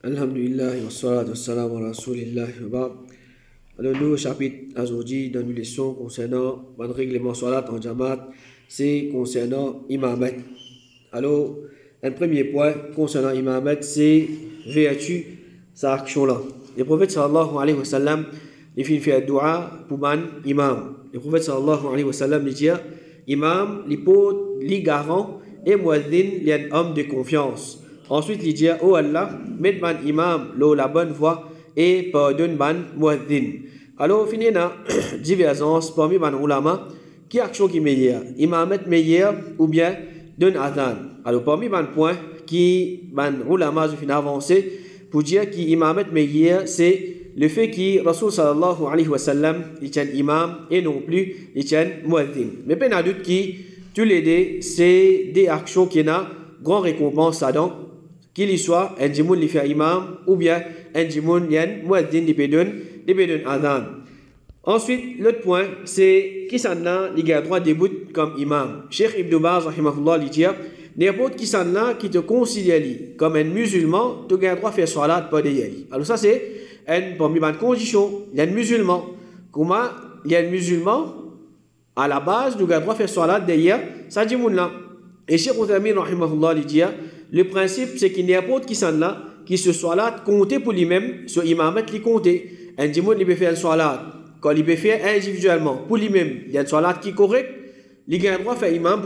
Alhamdulillah, wa salatu wa salam wa rasulillah wa ba'd. Alors nous, au chapitre aujourd'hui, dans une leçon concernant le règlement salat en jamaat, c'est concernant imamat. Alors, un premier point concernant imamat, c'est vertu sa action-là. Le prophète sallallahu alayhi wa sallam, il fait faire dua pour man imam. Le prophète sallallahu alayhi wa sallam, il dit, imam, les garant et muaddin, il est un homme de confiance. Ensuite, il dit, oh Allah, mets man imam la bonne voie et pardonne man muaddin. Alors, finit na divergence parmi man ulama, qui action qui est meilleure, imamet meilleur ou bien d'un adhan. Alors, parmi man point qui man ulama fin avancé pour dire qui imamet meilleur, c'est le fait que Rasul sallallahu alayhi wa sallam il tient imam et non plus il tient muaddin. Mais pas de doute que tous les deux c'est des actions qui ont grand récompense à donc qu'il y soit un djimoun li fait imam ou bien un djimoun yen muaddin li pedon adhan. Ensuite l'autre point c'est qui s'en a li a droit debout comme imam. Cheikh Ibn Baz rahimahullah li dit n'importe qui s'en a qui te considère comme un musulman tu as droit faire salat pas de yali. Alors ça c'est parmi les conditions, il y a un musulman. Comment il y a un musulman à la base, nous avons droit faire salat d'ailleurs, ça dit mon là. Et Cheikh Othami rahimahullah lui dit le principe c'est qu'il n'y a pas de qui s'en là qui se salat compter pour lui-même, sur imamat li compter. Un djimoun il peut faire un salat quand il peut faire individuellement pour lui-même, il y a un salat qui est correct, il a droit faire imam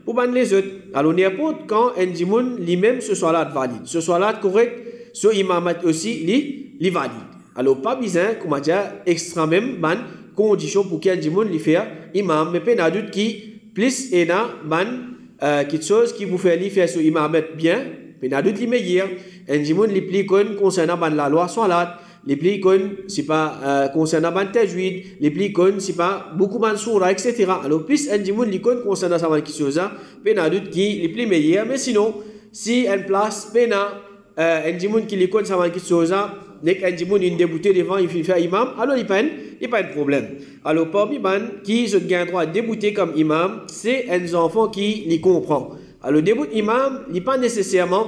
pour ban les autres. Alors n'importe quand un djimoun lui-même ce salat valide, ce salat correct, ce imamat aussi li valide. Alors pas besoin comme dire extra même ban condition pour qu'un djimoun li faire imam, mais pas doute qui plus et na ban quelque chose qui vous fait li faire ce imamat bien, mais doute li meilleur. Un djimoun li pli concernant ban la loi salat, les plis c'est pas concernant ban tajwid, les plis c'est pas beaucoup ban soura, etc. Alors plus un djimoun li concernant ça quelque chose, mais doute qui les plis meilleur, mais sinon si une place pena un djimoun qui li ça quelque chose dès qu'un djimoun il débouté devant il fait faire imam, alors il pas de problème. Alors parmi ban qui se gagne droit débouter comme imam, c'est un enfant qui les comprend. Alors début imam, il n'est pas nécessairement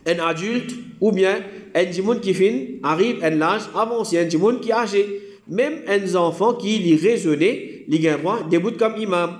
un adulte ou bien un djimoun qui arrive à un âge avancé, un djimoun qui est âgé. Même un enfant qui lit raisonner, il gagne droit début comme imam.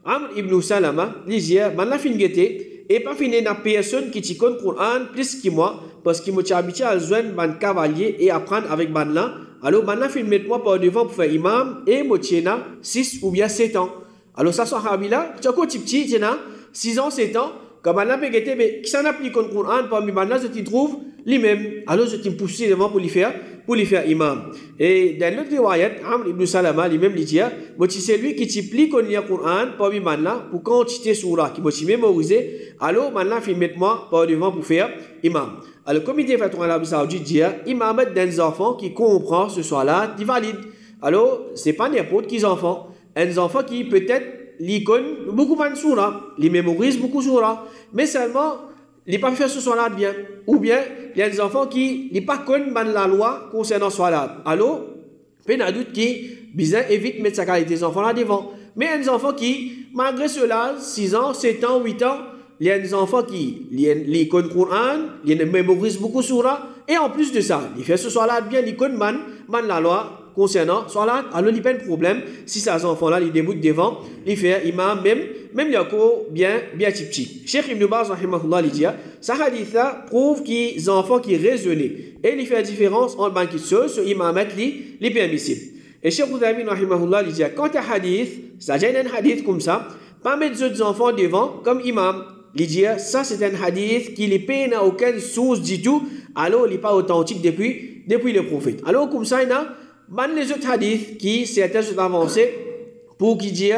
Amr ibn Salama, l'isier, man la fin guetté, et pas fini na personne qui t'y connaît Coran plus que moi, parce qu'il m'a habitué à joindre ban cavalier et apprendre avec ban là. Alors ban la fin mettre moi par devant pour faire imam et moi tiens 6 ou bien 7 ans. Alors ça sahabi là, tu as quoi petit tiens 6 ans 7 ans, comme ban la fait guetté mais qui s'en applique le Coran parmi ban là je t'y trouve lui-même. Alors je t'y pousse devant pour lui faire imam. Et dans l'autre riwayat, Amr ibn Salama lui-même lui dit, moi c'est lui qui t'y plie qu'on lit le Coran parmi ban là pour quantité surah qui m'a mémorisé. Alors ban la fin mettre moi par devant pour faire imam. Alors, le comité fatwa en Arabie Saoudite dit imamat d'un enfant qui comprend ce soir-là, qui valide. Alors, ce n'est pas n'importe qui enfant. Un enfant qui peut-être l'icône beaucoup de soura, il mémorise beaucoup de soura, mais seulement il n'est pas fait ce soir-là bien. Ou bien, il y a des enfants qui n'est pas connu la loi concernant ce soir-là. Alors, peine à doute qui bizarre évite mettre sa qualité des enfants là devant. Mais un enfant qui, malgré cela, 6 ans, 7 ans, 8 ans, il y a des enfants qui lisent le Coran, ils mémorisent beaucoup surah, et en plus de ça, il fait ce soir-là bien, il connaît la loi concernant soir-là, alors il n'y a pas de problème si ces enfants-là, ils débutent devant, ils font imam, même il y a bien petit. Cheikh Ibn Baz, rahimahullah, il dit, ce hadith prouve qu'ils sont enfants qui raisonnent, et il fait la différence entre ban qui ce imamat, les permissibles. Et Cheikh Othami, rahimahullah, il dit, quand un hadith, ça gêne un hadith comme ça, pas mettre d'autres enfants devant comme imam. Il dit ça c'est un hadith qui n'est pas n'a aucune source du tout, alors il n'est pas authentique depuis le prophète. Alors comme ça il y a les autres hadiths qui certains sont avancés pour qui dire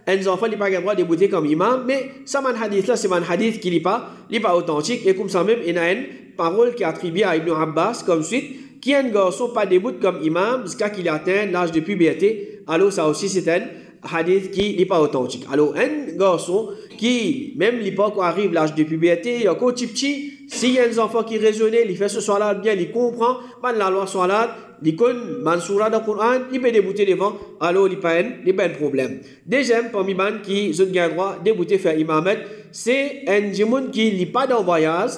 un enfant n'est pas capable de débuter comme imam, mais ça man hadith là c'est un hadith qui n'est pas authentique, et comme ça même il y a une parole qui est attribuée à Ibn Abbas comme suite qui un garçon pas débute comme imam jusqu'à qu'il atteint l'âge de puberté. Alors ça aussi c'est un hadith qui n'est pas authentique. Alors, un garçon qui, même l'époque où arrive l'âge de puberté, il y a encore petit, s'il y a des enfants qui raisonnent, il fait ce soir-là bien, il comprend, la loi soir-là, il connaît, surah dans le Coran, il peut débuter devant, alors il n'y a pas de problème. Deuxième, parmi les qui ont le droit de débuter faire imamat, c'est un djimoun qui n'est pas dans le voyage,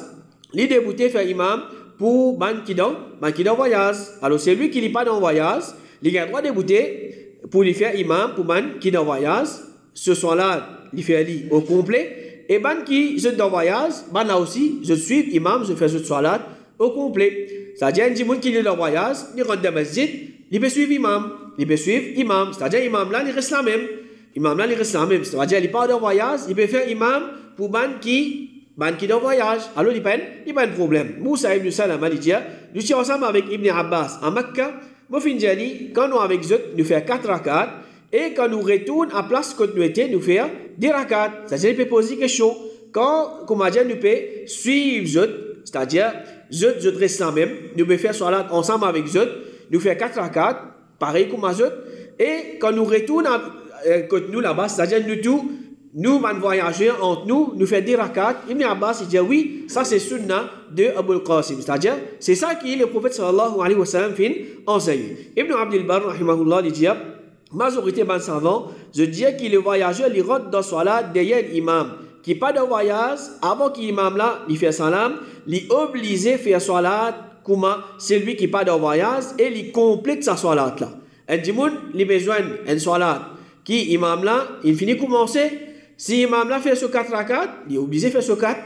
il débuter faire imam, pour ban qui dans voyage. Alors c'est lui qui n'est pas dans voyage, il a le droit de débouter pour lui faire imam pour ban qui dans voyage. Ce soir-là, il fait ali au complet. Et ban qui je dans voyage, ban là aussi, je suis imam, je fais ce soir-là au complet. C'est-à-dire, un gens qui est dans voyage, il rentre dans le masjid, il peut suivre imam. Il peut suivre imam. C'est-à-dire, imam là, il reste la même. Imam là, il reste la même. C'est-à-dire, il part dans voyage, il peut faire imam pour ban qui dans voyage. Alors, il n'y a pas de problème. Moussa ibn Salama, il dit, nous sommes ensemble avec Ibn Abbas à Makkah. Moi, quand nous avec eux, nous faisons 4 rakats. Et quand nous retournons à la place que nous étions, nous faisons 10 rakats. C'est-à-dire, il peut poser une question. Quand, comme dit, nous pouvons suivre eux, c'est-à-dire, je reste la même. Nous pouvons faire salat ensemble avec eux. Nous faisons 4 rakats, pareil comme eux. Et quand nous retournons quand nous là-bas, c'est-à-dire, nous voyageurs entre nous, nous faisons 10 rakats. Ibn Abbas, il dit oui, ça c'est sunna de Abu al-Qasim. C'est-à-dire, c'est ça qui le prophète sallallahu alayhi wa sallam fait enseigner. Ibn Abdul Barr, rahimahullah, il dit, majorité ban savant, je dis que le voyageur, il rentre dans salat derrière l'imam, qui n'est pas de voyage, avant qu'il l'imam là, il fait salam, il est obligé de faire salat, comme celui qui n'est pas de voyage, et il complète sa salat là. Un dimoun, il a besoin d'une salat, qui imam là, il finit de commencer. Si l'imam là fait ce 4 rakats, il est obligé de faire ce 4.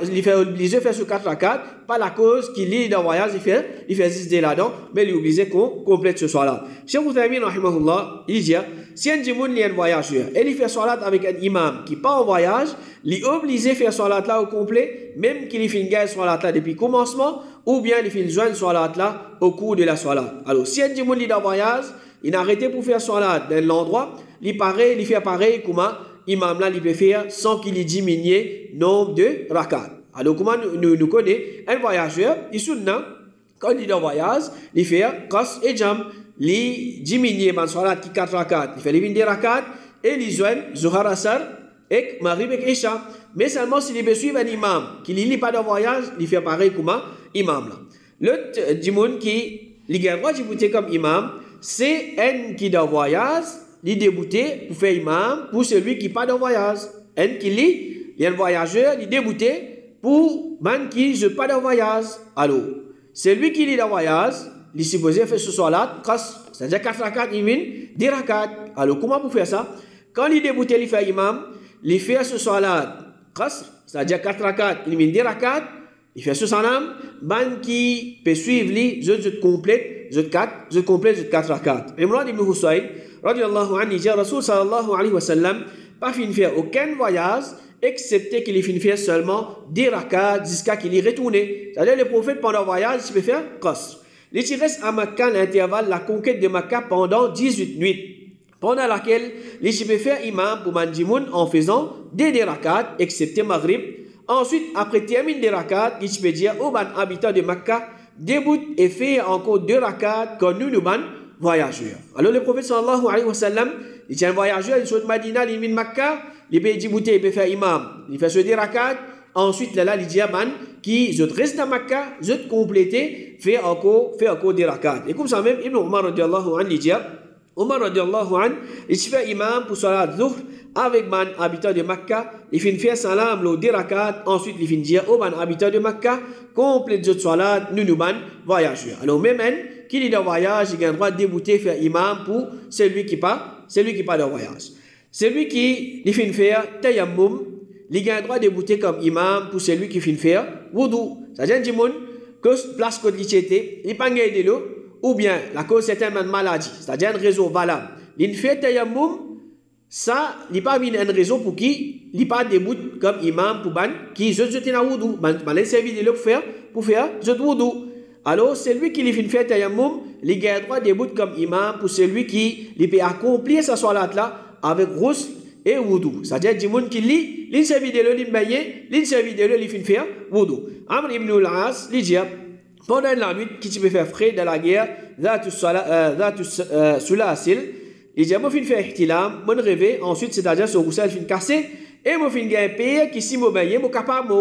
Il est obligé de faire ce 4 rakats, pas la cause qu'il est dans le voyage, il fait 10 dés là-dedans, mais il est obligé qu'on complète ce soir-là. Cheikh Uthaymin, rahimahullah, il dit, si un djimoun est un voyageur, et il fait salat avec un imam qui n'est pas en voyage, il est obligé de faire salat là au complet, même qu'il fait une guerre salat là depuis le commencement, ou bien il fait une jointe salat là au cours de la salat. Alors, si un djimoun est en voyage, il a arrêté pour faire salat dans l'endroit, il fait pareil comme imam là, il peut faire sans qu'il ait diminué nombre de rakats. Alors, comment nous connaissons un voyageur, il sunna, quand il est en voyage, il fait qas et jam, il diminue man salat qui 4 rakats, il fait les 20 rakats, et il joint Zuhar Asar et Maghrib et Isha. Mais seulement s'il peut suivre un imam, qui n'est pas en voyage, il fait pareil comme imam là. L'autre dimoun qui, il a le droit de comme imam, c'est un qui est en voyage, il débouté pour faire imam pour celui qui n'est pas dans le voyage. Un qui lit, il y a un voyageur, il débouté pour man qui n'est pas dans le voyage. Alors, celui qui est dans le voyage, il est supposé faire ce soir-là, c'est-à-dire 4 rakats, il vient 10 rakats. Alors, comment pour faire ça? Quand il débouté, il fait imam, il fait ce soir-là, c'est-à-dire 4 rakats, il vient 10 rakats, il fait ce salam, man qui peut suivre lui, je complète, je complète 4 rakats. Imran ibn Husayn, radiallahu anhu, il dit, Rasul sallallahu alayhi wa sallam, pas fin faire aucun voyage, excepté qu'il ait fin faire seulement 10 rakats jusqu'à qu'il y retourne. C'est-à-dire, le prophète, pendant le voyage, il peut faire qasr. Il reste à Makkah, l'intervalle, la conquête de Makkah pendant 18 nuits, pendant laquelle il peut faire imam pour Mandimoun en faisant des rakats, excepté Maghrib. Ensuite, après terminer des rakats, il peut dire aux habitants de Makkah, débute et fait encore 2 rakats quand nous voyageurs. Alors le prophète sallallahu alayhi wa sallam, il est un voyageur, il est de Madina, il est de Makkah, il peut débouter, il peut faire imam, il fait ce 10 rakats, ensuite là, il dit qui je reste à Makkah, je te compléter, fait encore des rakats. Et comme ça même, Ibn Umar radiallahu anhu, il dit, Omar radiallahu anhu, il fait imam pour salat zuhr avec man habitant de Makkah, il fait faire salam le 10 rakats, ensuite il fait dire au man habitant de Makkah, complète de salat, nous voyageurs. Alors même qui est dans voyage, il a le droit de débouter faire imam pour celui qui pas dans voyage. Celui qui fait faire tayammum, il a le droit de débouter comme imam pour celui qui fait faire wudu. C'est-à-dire que place que il il pas de l'eau, ou bien la cause c'est une maladie, c'est-à-dire un réseau valable. Il fait tayammum, ça, il n'y a pas un réseau pour qui il n'y a pas de début comme imam pour ban qui je jette dans wudu, ban servi de l'eau pour faire je wudu. Alors celui qui fait faire tayammum, il a le droit de début comme imam pour celui qui peut accomplir sa salat là avec ghusl et wudu. C'est-à-dire du monde qui lit, il servi de l'eau, il baigner, il servi de l'eau, il fait faire wudu. Amr ibn al-As, il dit pendant la nuit, qui tu peux faire frais dans la guerre, Sulasil, il dit, moi, je fais ihtilam, je rêve, ensuite, c'est-à-dire, ce roussel, je cassé, et je fais un pays qui s'y m'obéit, je capable.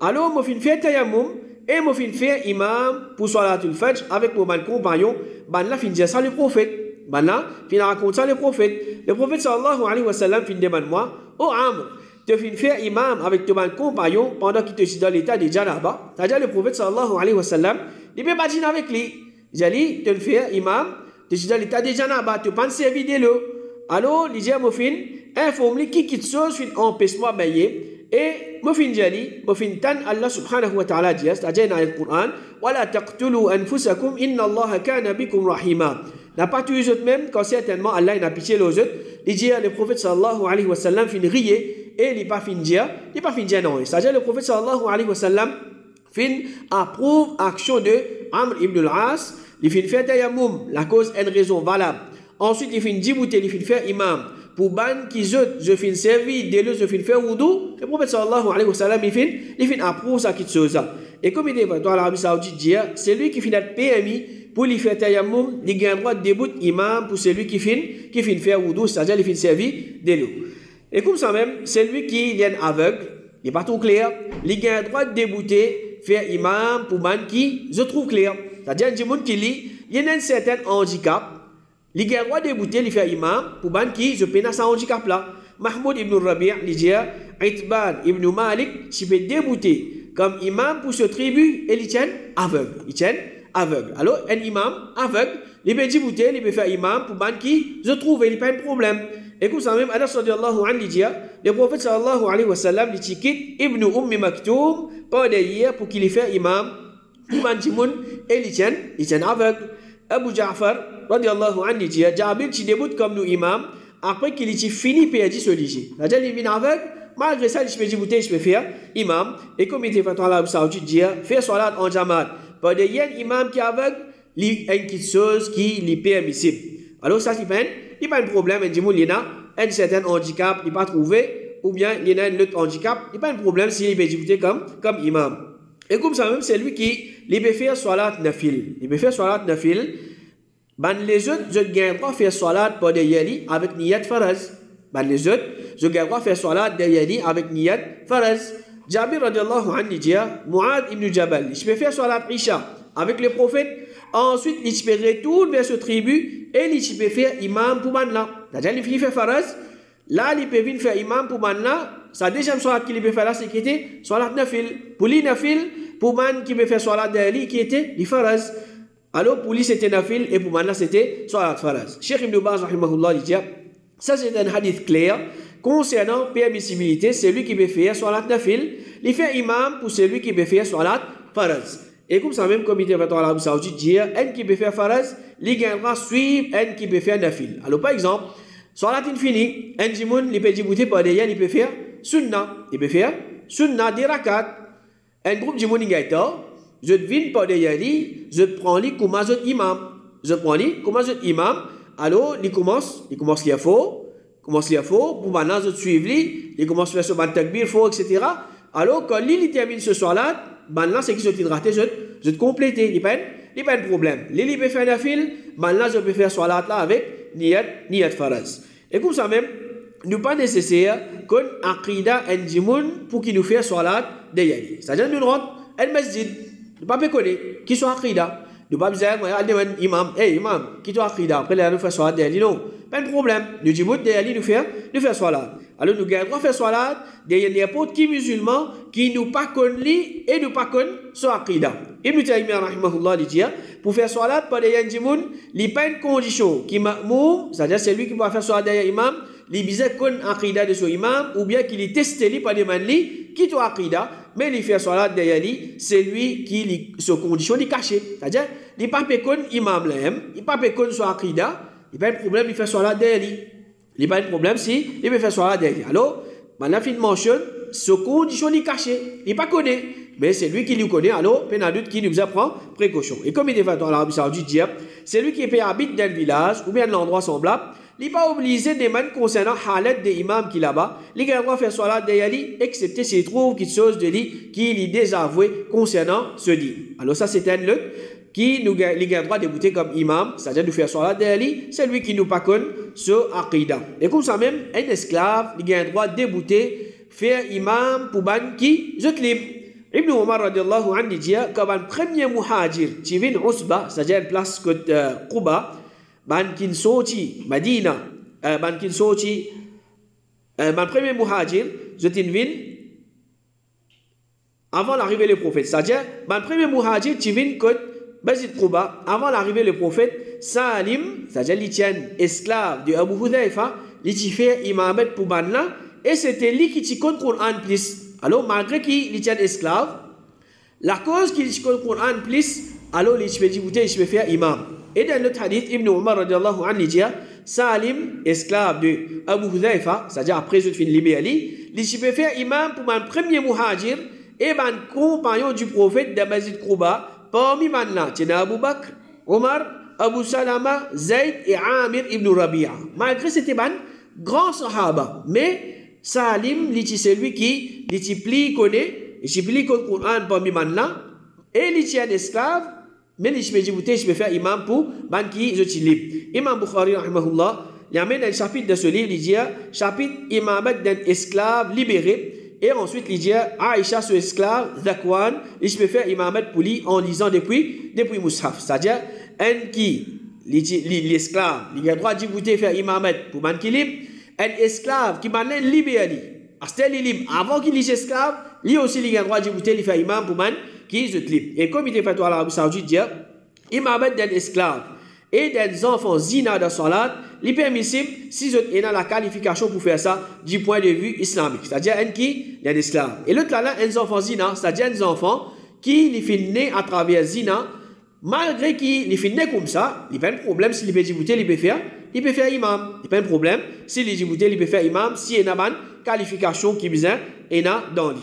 Alors, je fais tayammum, et je fais imam pour Salatul Fajr avec mon compagnon, ben là, je dis ça le prophète. Ben là, je raconte ça le prophète. Le prophète sallallahu alayhi wa sallam, fin demande moi, oh Amr, te fin faire imam avec ton compagnon pendant qu'il te dit dans l'état de janaba. C'est-à-dire le prophète sallallahu alayhi wa sallam, il ne peut pas dire avec lui. Jali te faire imam, te dit dans l'état de janaba, te pas servir de l'eau. Alors, il dit à mon fin, informe-lui qui quitte chose, fin empêche-moi bailler. Et mon fin jali, mon fin tan Allah subhanahu wa ta'ala dit, c'est-à-dire dans le Coran, wala taqtulu anfusakum inna Allah kana bikum rahima. N'a pas tué les autres même quand certainement Allah n'a pitié les autres. Il dit le prophète sallallahu alayhi wa sallam fin rier et il pas fin dire non. C'est-à-dire le prophète sallallahu alayhi wa sallam fin approuve action de Amr ibn al-As, il fin faire tayammum, la cause est une raison valable. Ensuite il fin dibouter, il fin faire imam pour ban qui je fin servi de je fin faire wudu. Le prophète sallallahu alayhi wa sallam il fin approuve ça qui chose. Et comme il dit dans l'Arabie Saoudite dire, c'est lui qui fin être permis pour lui faire tayammum, il a le droit de débouter imam pour celui qui fin faire wudu, c'est-à-dire il fin servir de l'eau. Et comme ça même, celui qui est aveugle, il n'est pas tout clair, il a le droit de débouter, faire imam pour man qui je trouve clair. C'est-à-dire qu'il y a des gens qui lit, il y a un certain handicap, il a le droit de débouter, il fait imam pour man qui je peine à ce handicap là. Mahmoud ibn Rabi' il dit, Itban ibn Malik, il peut débouter comme imam pour ce tribu, et il tient aveugle. Il tient aveugle. Alors, un imam aveugle, il peut débouter, il peut faire imam pour man qui je trouve, il n'y a pas de problème. Et comme ça même, Anas sallallahu alayhi wa sallam, le prophète sallallahu alayhi wa sallam, il quitte Ibn Maktoum par derrière pour qu'il fasse imam pour man timoun et il tient aveugle. Abu Ja'far, radiallahu anhu, dit, Jabir, tu déboutes comme nous imam, après qu'il ait fini perdu ce liché. C'est-à-dire, il vient aveugle, malgré ça, il peut débouter, je peux faire imam. Et comme il était fait en l'Arabie Saoudite, dit, faire salat en jamaat. Par derrière, imam qui est aveugle, il y a une petite chose qui est permissible. Alors, ça, c'est il n'y a pas de problème, il y a un certain handicap, il n'est pas trouvé, ou bien il y a un autre handicap, il n'y a pas de problème s'il peut débouter comme imam. Et comme ça même, c'est lui qui peut faire salat nafil. Il peut faire salat nafil. Les autres, je ne pas faire salat pour des yali avec niyat faraz. Les autres, je ne pas faire salat des yali avec niyat faraz. Jabir radiallahu anhu dit, Mu'ad ibn Jabal, je peux faire salat isha avec le prophète. Ensuite, il peut retourner vers ce tribu et il peut faire imam pour Manla. C'est-à-dire, il finit faire faraz. Là, il peut venir faire imam pour Manla. Sa deuxième salat qu'il peut faire là, c'est qui était salat nafil. Pour lui, nafil, pour man qui peut faire salat d'ali, qui était li faraz. Alors, pour lui, c'était nafil et pour Manla, c'était salat faraz. Cheikh Ibn Baz, rahimahullah, il dit, ça c'est un hadith clair concernant permissibilité. Celui qui peut faire salat nafil, il fait imam pour celui qui peut faire salat faraz. Et comme ça même, comme il dit dans l'Arabie Saoudite, dire, un qui peut faire faraz, il gagnera suivre un qui peut faire nafil. Alors, par exemple, salat infini, un jimoun, il peut débouter par derrière, il peut faire sunna. Il peut faire sunna des rakat. Un groupe jimoun, il gagne, je viens par derrière, je prends lui comme un imam. Je prends lui comme un imam. Alors, il commence qu'il faut, pour maintenant, je suivre lui, il commence à faire ce ban takbir, faux, etc. Alors, quand il termine ce salat, maintenant, c'est que je t'ai raté, je te complète, il n'y a pas de problème. Il peut faire nafil, maintenant, je peux faire salat là avec niyat faraz. Et comme ça même, nous pas nécessaire qu'on aqida un jimoun pour qu'il nous fasse salat de yali. C'est-à-dire, nous rentrons un masjid, nous pas connaître qui sont aqida. Nous pas dire, imam, imam, qui sont aqida, après, nous faire salat de yali, non. Pas de problème. Nous disons de yali, nous faire salat. Alors, nous gagnons faire salat de n'importe qui musulman qui nous pas connaît et nous pas connaît son aqida. Ibn Taymiyyah, rahimahullah, dit, pour faire salat par des yanjimoun, il n'y a pas une condition qui ma'moum, c'est-à-dire c'est lui qui va faire salat derrière imam, il disait qu'on aqida de son imam, ou bien qu'il est testé par des manli, qui est aqida, mais il fait salat derrière lui, c'est lui qui, son condition, est caché. C'est-à-dire, il n'est pas pécon imam là, il n'est pas pécon son aqida, il n'y a pas de problème, il fait salat derrière lui. Il n'y a pas de problème si il peut faire salat derrière. Alors, maintenant, il mentionne, ce condition est caché, il n'est pas connu. Mais c'est lui qui nous connaît, alors, il y a doute qui nous apprend précaution. Et comme il est fait dans l'Arabie Saoudite, c'est lui qui habite dans le village ou bien dans l'endroit semblable, il n'est pas obligé de demander concernant halet des imams qui là-bas, il a le droit de faire salat derrière lui, excepté s'il trouve quelque chose de lui qui est désavoué concernant ce dit. Alors, ça, c'est un lutte qui nous a le droit de débouter comme imam, c'est-à-dire de faire salat derrière lui, c'est lui qui nous pas connaît ce aqida. Et comme ça même, un esclave, il a le droit de débouter, faire imam pour ban qui je libre. Ibn Omar radiallahu anhu dit comme un premier muhajir qui vient Usba, c'est-à-dire une place côte Quba, ban qui sorti Madina, ban qui sorti le premier muhajir, je t'invite avant l'arrivée du prophète. C'est-à-dire, le premier muhajir, tu viens que Bazid Quba, avant l'arrivée du prophète, Salim, c'est-à-dire l'Itienne, esclave de Abu Hudhaifa, il fait imamet pour Banla, et c'était lui qui t'y compte Coran plus. Alors, malgré qu'il l'Itienne esclave, la cause qu'il t'y compte Coran plus, alors il peut dire, il peut faire imam. Et dans notre hadith, Ibn Umar radiallahu anhu dit, Salim, esclave de Abu Hudhaifa, c'est-à-dire après je finis libéré, il peut faire imam pour mon premier muhajir et mon compagnon du prophète de Bazid Quba. Parmi là, tu as Abu Bakr, Omar, Abu Salama, Zayd et Amir ibn Rabi'a. Malgré c'était un grand sahaba, mais Salim, c'est lui qui plie connaît, il plie le Coran parmi là, et il est un esclave, mais il peut faire imam pour ban qui je libre. Imam Bukhari, rahimahullah, il amène un chapitre de ce livre, il dit chapitre imamat d'un esclave libéré. Et ensuite, il dit Aïcha, ce esclave, Zakwan, il peut faire imamat pour lui en lisant depuis Mus'haf. C'est-à-dire, un qui, l'esclave, il a le droit de faire imamat pour man qui libre, un esclave qui m'a libéré. Avant qu'il soit esclave, lui aussi, il a le droit de faire imam pour man qui est libre. Et comme il est fait à l'Arabie Saoudite, dit imamat d'un esclave et des enfants zina de salat, il est permissible si vous avez la qualification pour faire ça du point de vue islamique. C'est-à-dire un qui est un esclave. Et l'autre là, un enfant zina, c'est-à-dire un enfant qui est né à travers zina, malgré qu'il est né comme ça, il n'y a pas de problème s'il peut djibouter, il peut faire imam. Il n'y a pas de problème s'il est djibouter, il peut faire imam si il y a une qualification qui est dans lui.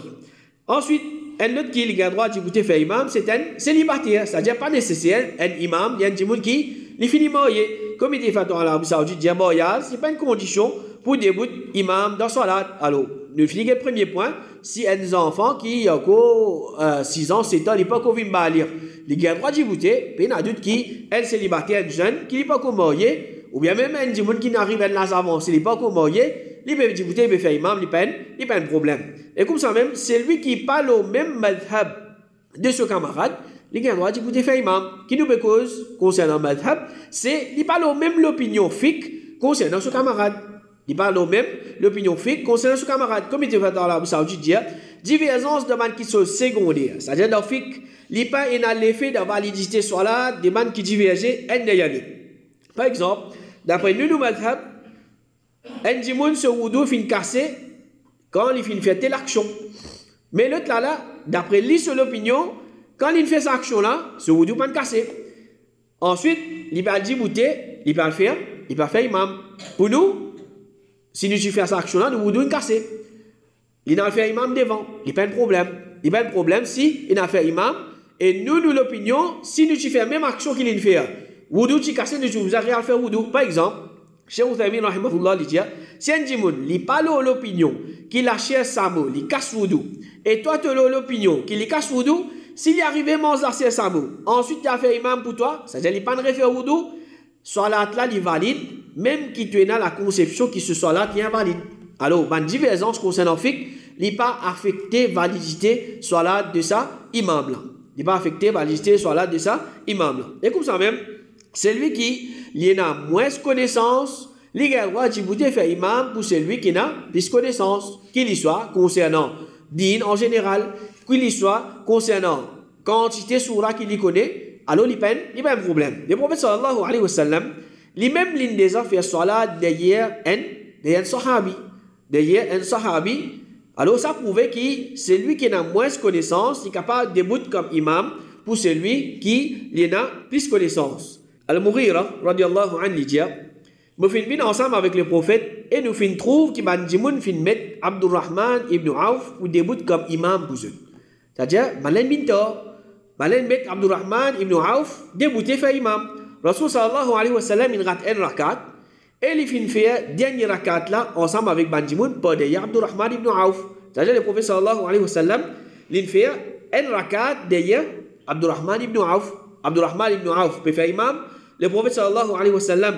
Ensuite, un autre qui a le droit de faire imam, c'est un célibataire, c'est-à-dire pas nécessaire, un imam, il y a un djimoun qui il finit marié. Comme il est fait dans l'Arabie Saoudite, il mariage, ce n'est pas une condition pour débuter imam dans salat. Alors, nous finissons le premier point. Si un enfant qui a encore 6 ans, 7 ans, il n'est pas encore vu lire, il a le droit de débuter, puis il y a un adulte qui est célibataire, un jeune, qui n'est pas encore marié, ou bien même un djimoun qui n'arrive à l'âge avancé, il n'est pas encore marié, il peut débuter, il peut faire imam, il n'y a pas de problème. Et comme ça même, c'est lui qui parle au même madhab de ce camarade, il a le droit de faire imam. Qui nous cause concernant le madhab, c'est qu'il parle au même l'opinion fiqh concernant ce camarade. Il parle au même l'opinion fiqh concernant ce camarade. Comme il était fait dans l'Arabie Saoudite, dit divergence de man qui sont secondaires. C'est-à-dire dans le fiqh, il n'y a pas l'effet de validité soit là, des man qui divergent, par exemple, d'après nous, madhab, un dimoun se wudu fin cassé quand il fin fait telle action. Mais l'autre là, d'après lui, sur l'opinion, quand il fait cette action-là, ce wudu pas cassé. Ensuite, il va djibouter, il va le faire, il va faire imam. Pour nous, si nous faisons cette action-là, le wudu est cassé. Il a fait imam devant, il n'y a pas de problème. Il n'y a pas de problème si il a fait imam. Et nous l'opinion, si nous faisons la même action qu'il fait, wudu est cassé, nous avons à faire wudu. Par exemple, Cheikh Uthaymin rahimahullah dit, si un djimoun, il parle de l'opinion, qu'il a cher samo, il casse wudu, et toi tu as l'opinion, qu'il casse wudu, s'il est arrivé à cher samo, ensuite tu as fait imam pour toi, c'est-à-dire qu'il n'a pas de wudu, soit là, il valide, même qui tu es dans la conception qui se soit là, qui est invalide. Alors, une divergence concernant fiqh, il n'a pas affecté validité soit là de ça, imam là. Il n'a pas affecté validité soit là de ça, imam là. Et comme ça même, celui qui a moins de connaissances, il a le droit de faire imam pour celui qui a plus de connaissances, qu'il soit concernant din en général, qu'il soit concernant quantité surah qu'il connaît, alors il n'y a pas de problème. Le prophète sallallahu alayhi wa sallam, lui-même l'une des affaires salat derrière un sahabi. Derrière un sahabi, alors ça prouvait que celui qui a moins de connaissances, il est capable de débouter comme imam pour celui qui a plus de connaissances. Al-Mughira, radiallahu anhu, dit, nous finissons ensemble avec le prophète et nous trouvons qu'il y a des gens qui mettent Abdurrahman ibn Auf pour débouter comme imam pour eux. C'est-à-dire, Malen Bintor, Malen met Abdurrahman ibn Auf débouter faire imam. Rasul sallallahu alayhi wa sallam, il rate un rakat et il finit faire dernier rakat là ensemble avec Banjimoun pour derrière Abdurrahman ibn Auf. C'est-à-dire, le prophète sallallahu alayhi wa sallam, il fait un rakat derrière Abdurrahman ibn Auf. Abdurrahman ibn Auf peut faire imam. Le prophète sallallahu alayhi wa sallam,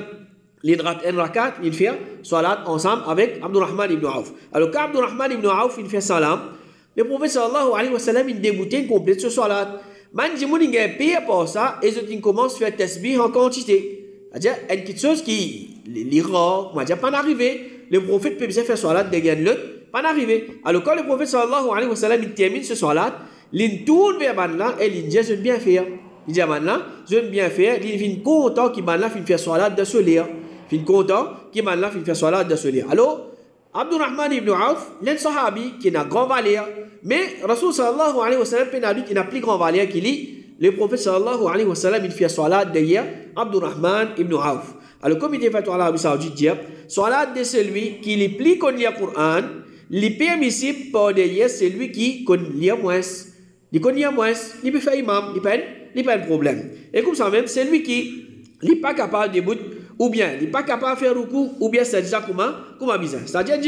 il rate un rakat, il fait salat ensemble avec Abdurrahman ibn Auf. Alors quand Abdurrahman ibn Auf il fait salam, le prophète sallallahu alayhi wa sallam il débute, il complète ce salat. Manjimoun il a payé pour ça et il commence à faire tasbih en quantité. C'est-à-dire une petite chose qui l'ira, on va dire pas arrivé. le prophète peut bien faire salat de gain l'autre, pas arrivé. Alors quand le prophète sallallahu alayhi wa sallam il termine ce salat, il tourne vers ban là et il dit je vais bien faire. Il dit ban là, je vais bien faire, il vient content qu'il ban là fin faire salat de ce lire. Fin content qu'il ban là fin faire salat de ce lire. Alors Abdurrahman ibn Auf, l'un sahabi qui n'a grand valeur, mais Rasul sallallahu alayhi wa sallam il n'a plus grand valeur qu'il lit. Le prophète sallallahu alayhi wa sallam il fait salat derrière Abdurrahman ibn Auf. Alors comme il dit fait en Arabie Saoudite dire, salat de celui qui lit plus qu'on lit le Coran, les permissible par derrière celui qui lit moins. Il connaît moins, il peut faire imam, il pas de problème. Et comme ça même, celui qui n'est pas capable de bout, ou bien il n'est pas capable de faire ruku, ou bien c'est déjà comment bizarre. C'est-à-dire,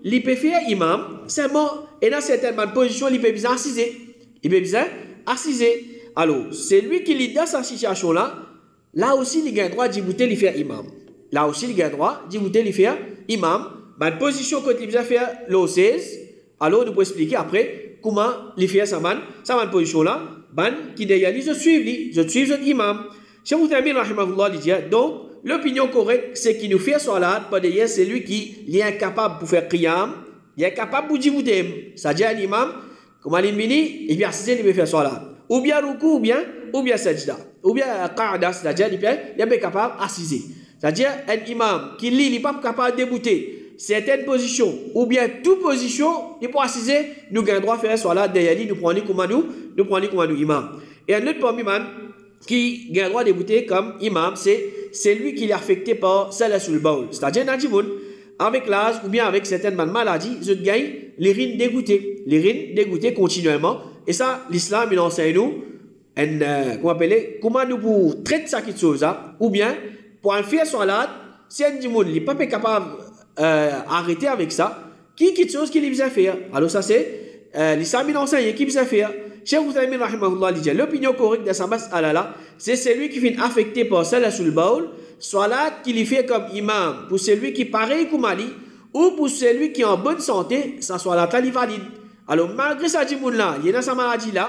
il peut faire imam, seulement, et dans certaines positions, il peut bien assiser. Il peut bien assiser. Alors, celui qui lit dans cette situation-là, là aussi, il a le droit de faire imam. Là aussi, il a le droit de faire imam. La position que il peut faire l'O16, alors nous pouvons expliquer après comment il fait sa position-là. Ban qui derrière lui, je suis votre imam. Cheikh Uthaymin rahimahullah dit donc l'opinion correcte c'est qu'il nous fait salat par derrière c'est lui qui est incapable pour faire qiyam, il est incapable pour dire c'est-à-dire un imam comme il mini il peut assister il peut faire salat ou bien ruku ou bien sajda ou bien qa'da c'est-à-dire il est capable d'assister. C'est-à-dire un imam qui lit il n'est pas capable de débouter certaines positions ou bien toute position il peut assister nous avons droit de faire salat derrière lui nous prenons comme nous imam. Et un autre parmi man qui a le droit de débouter comme imam, c'est lui qui est affecté par salasul bawl. C'est-à-dire, avec l'âge ou bien avec certaines maladies, je gagne les rines dégoûtées continuellement. Et ça, l'islam, il enseigne nous, comment nous pouvons traiter ça quelque chose, ou bien, pour en faire salat, si un monde n'est pas capable d'arrêter avec ça, qui quelque chose qu'il a faire. Alors ça, c'est l'islam, il enseigne qui peut faire. Cheikh Uthaymin rahimahullah dit l'opinion correcte de sa mas'ala c'est celui qui vient affecté par salasul bawl, salat qu'il fait comme imam pour celui qui pareil comme Ali ou pour celui qui est en bonne santé, sa salat là il valide. Alors malgré ça dit moun là, il est dans sa maladie là,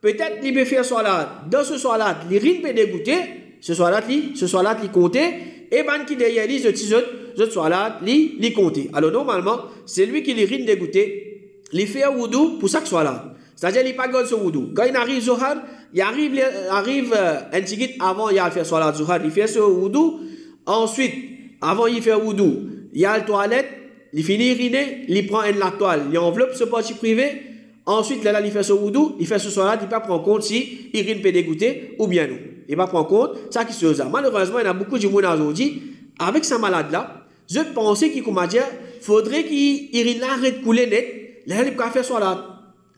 peut-être il peut faire salat, dans ce salat, il rien peut dégoûter, ce salat il compter et ban qui derrière lui ce salat il compter. Alors normalement, c'est lui qui les rien dégoûter, il fait wudu pour chaque salat. C'est-à-dire qu'il n'a pas de wudu. Quand il arrive Zohar, il arrive un petit peu avant il a fait salat Zohar, il fait ce wudu. Ensuite, avant il fait wudu, il a la toilette, il finit uriner, il prend la toile, il enveloppe ce parti privé. Ensuite, là, il fait ce wudu, il fait ce salat, il ne peut pas prendre compte si urine peut dégoûter ou bien non. Il ne peut pas prendre compte ça qui se fait. Malheureusement, il y a beaucoup de gens aujourd'hui, avec sa malade-là, je pensais qu'il faudrait qu'il urine arrête de couler net, là, il peut faire salat.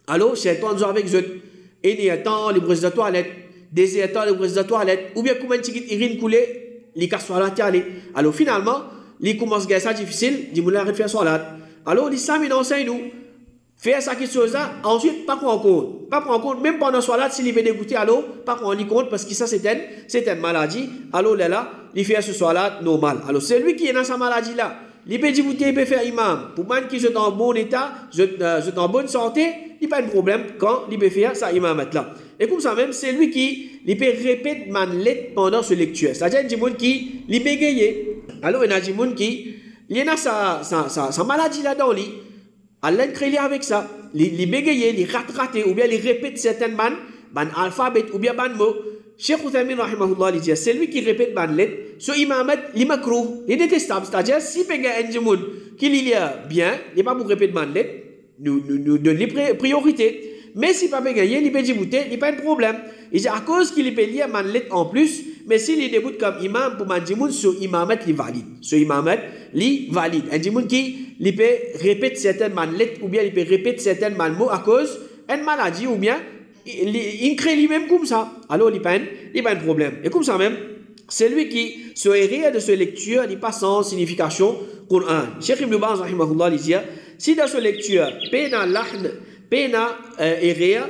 Alors, c'est un temps avec eux. Et il y a temps, les brises de toilette, des temps, les brises de toilette, ou bien comment il urine couler, les casse la télé. Alors, finalement, il commence à être difficile, il dit, faire salat. Alors, l'islam, il enseigne nous, faire ça quelque chose là, ensuite, pas prendre compte. Pas prendre compte, même pendant salat, s'il veut dégoûter, alors, pas prendre compte, parce que ça, c'est une maladie. Alors, là, il fait ce salat normal. Alors, c'est lui qui est dans sa maladie là. Il peut dégoûter, il peut faire imam. Pour moi qui est en bon état, je suis en bonne santé, il n'y a pas de problème quand il peut faire ça imam là. Et comme ça même, c'est lui qui il peut répéter manlet pendant ce lecture. C'est-à-dire qu'il y a des gens qui il bégaye. Alors il y a des gens qui il y a sa maladie là-dedans lui. Allah crée avec ça. Il bégaye, il rate ou bien il répète certaines ban alphabet ou bien ban mots. Cheikh Uthaymin rahimahullah dit c'est lui qui répète manlet. Ce imamat il makruh, il est détestable. C'est-à-dire si péga un gens qui lit bien, il n'est pas pour répéter manlet. Nous donner priorité. Mais si pas gagner, il peut débouter, il n'y a pas de problème. Et c'est à cause qu'il peut lire manlet en plus, mais s'il déboute comme imam pour mandimoun, ce imamat il valide. Ce imamat il valide. Un dimoun qui il peut répéter certaines manlet ou bien il peut répéter certaines mots à cause d'une maladie ou bien il crée lui-même comme ça. Alors il n'y a pas de problème. Et comme ça même, c'est lui qui se hérite de cette lecture, il passe sans signification Coran. Cheikh Ibn Baz rahimahullah dit si dans cette lecture, pena erreur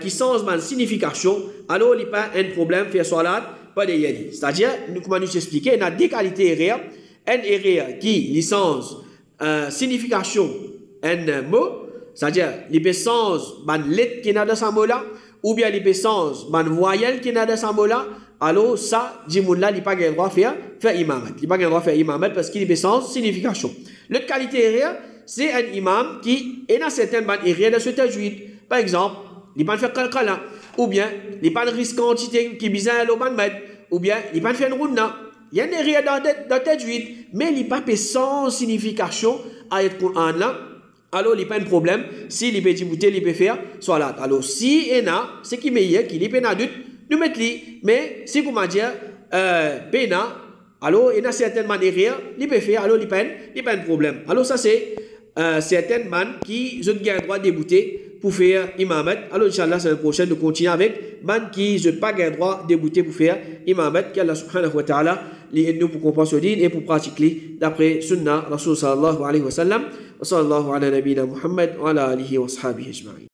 qui change ma signification, alors il n'y a pas un problème faire salat, pas de yali. C'est-à-dire, comment nous expliquer, il y a deux qualités erreur. Un erreur qui licence signification un mot, c'est-à-dire il peut changer ma lettre qui est dans ce mot-là, ou bien les sens, ban voyelle qui n'a de sa là, alors ça, Jimoula, il n'a pas le droit de faire imamat. Il n'a pas le droit de faire imamat parce qu'il a sens signification. L'autre qualité, c'est un imam qui est dans certaines manières de ce tajwid. Par exemple, il n'a pas fait kalkala, ou bien il n'a pas de risque quantité qui est bizarre au ban med, ou bien il n'a pas fait une rouna. Il y a des rires dans le tajwid, mais il n'a pas sans signification à être Coran là. Alors, il n'y a pas de problème. Si il peut débouter, il peut faire salat. Alors, si il y a, ce qui est meilleur, qu'il est pénadut, nous mettons lui. Mais si vous m'avez dit, péna, alors, il y a certaines manières, il peut faire, alors, il n'y a pas de problème. Alors, ça, c'est certaines man qui ont le droit de débouter pour faire imamat. Alors, Inch'Allah, c'est la prochaine de continuer avec man qui n'ont pas le droit de débouter pour faire imamat. Qu'Allah subhanahu wa ta'ala, nous pour comprendre ce din et pour pratiquer d'après Sunnah Rasul sallallahu alayhi wa sallam. وصلى الله على نبينا محمد وعلى آله وأصحابه أجمعين.